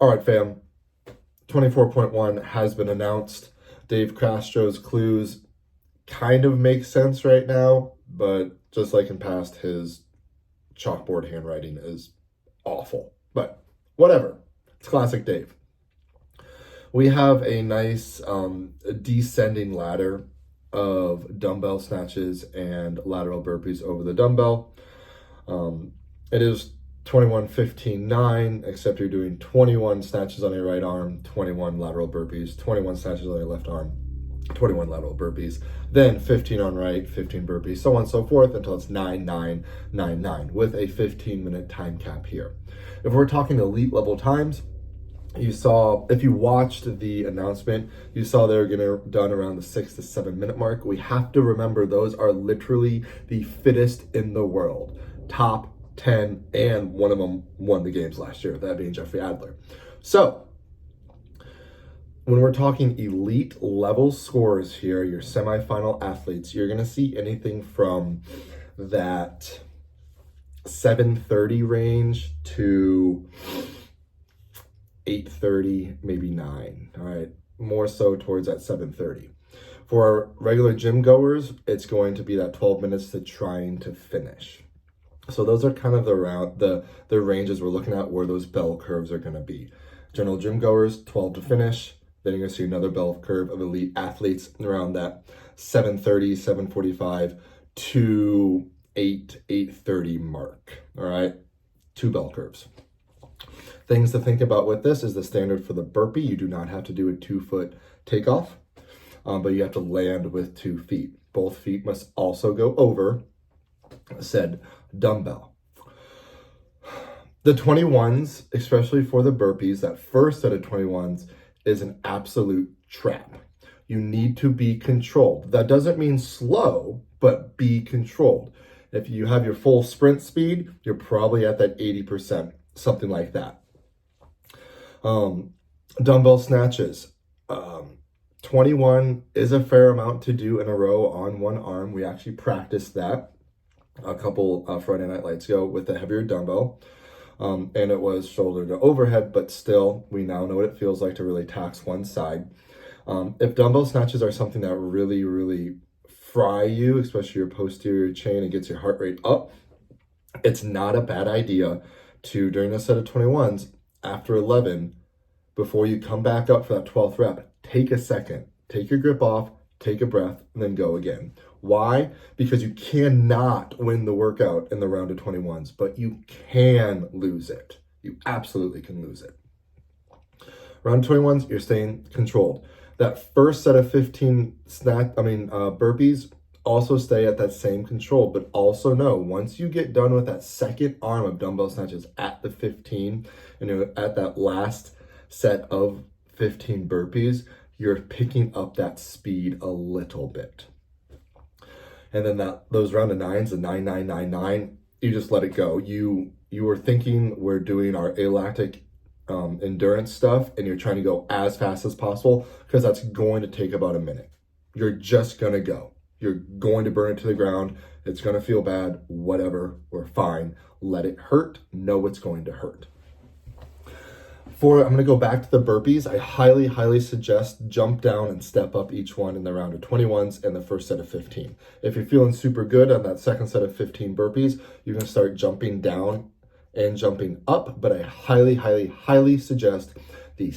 All right, fam. 24.1 has been announced. Dave Castro's clues kind of make sense right now, but just like in past, his chalkboard handwriting is awful. But whatever. It's classic Dave. We have a nice descending ladder of dumbbell snatches and lateral burpees over the dumbbell. It is 21, 15, 9, except you're doing 21 snatches on your right arm, 21 lateral burpees, 21 snatches on your left arm, 21 lateral burpees, then 15 on right, 15 burpees, so on and so forth until it's 9, 9, 9, 9 with a 15-minute time cap here. If we're talking elite level times, you saw, if you watched the announcement, you saw they were gonna done around the 6 to 7 minute mark. We have to remember those are literally the fittest in the world. Top 10, and one of them won the games last year, that being Jeffrey Adler. So, when we're talking elite level scores here, your semifinal athletes, you're gonna see anything from that 7:30 range to 8:30, maybe 9, all right? More so towards that 7:30. For our regular gym goers, it's going to be that 12 minutes to trying to finish. So those are kind of the ranges we're looking at where those bell curves are gonna be. General gym goers, 12 to finish. Then you're gonna see another bell curve of elite athletes around that 7:30, 7:45 to 8:30 mark, all right? 2 bell curves. Things to think about with this is the standard for the burpee. You do not have to do a 2-foot takeoff, but you have to land with 2 feet. Both feet must also go over said dumbbell. The 21s, especially for the burpees, that first set of 21s is an absolute trap. You need to be controlled. That doesn't mean slow, but be controlled. If you have your full sprint speed, you're probably at that 80%, something like that. Dumbbell snatches. 21 is a fair amount to do in a row on one arm. We actually practiced that a couple Friday Night Lights ago with a heavier dumbbell. And it was shoulder to overhead, but still, we now know what it feels like to really tax one side. If dumbbell snatches are something that really, really fry you, especially your posterior chain, and gets your heart rate up, it's not a bad idea to, during a set of 21s, after 11, before you come back up for that 12th rep, take a second, take your grip off, take a breath, and then go again. Why? Because you cannot win the workout in the round of 21s, but you can lose it. You absolutely can lose it. Round 21s, you're staying controlled. That first set of 15 burpees, also stay at that same control, but also know once you get done with that second arm of dumbbell snatches at the 15, and you're at that last set of 15 burpees, you're picking up that speed a little bit. And then those round of 9s, the 9, 9, 9, 9, you just let it go. You were thinking we're doing our alactic endurance stuff, and you're trying to go as fast as possible, because that's going to take about a minute. You're just gonna go. You're going to burn it to the ground. It's going to feel bad, whatever, we're fine. Let it hurt, know it's going to hurt. I'm going to go back to the burpees. I highly, highly suggest jump down and step up each one in the round of 21s and the first set of 15. If you're feeling super good on that second set of 15 burpees, you can start jumping down and jumping up, but I highly, highly, highly suggest the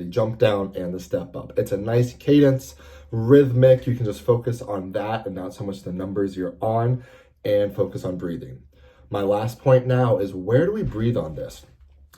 jump down and the step up. It's a nice cadence, rhythmic. You can just focus on that and not so much the numbers you're on, and focus on breathing. My last point now is, where do we breathe on this?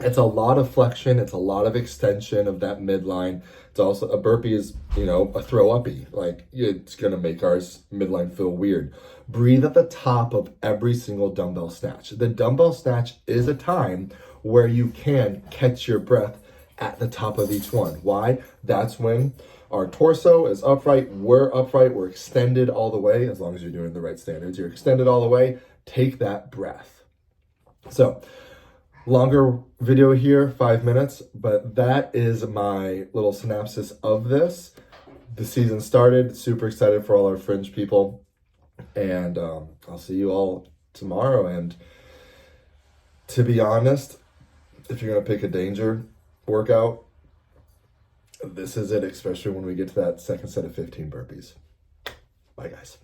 It's a lot of flexion. It's a lot of extension of that midline. It's also, a burpee is, a throw-uppy. Like, it's going to make our midline feel weird. Breathe at the top of every single dumbbell snatch. The dumbbell snatch is a time where you can catch your breath at the top of each one. Why? That's when our torso is upright, we're extended all the way, as long as you're doing the right standards. You're extended all the way. Take that breath. So, longer video here, 5 minutes, but that is my little synopsis of this. The season started, super excited for all our fringe people, and I'll see you all tomorrow. And to be honest, if you're going to pick a danger workout, this is it, especially when we get to that second set of 15 burpees. Bye, guys.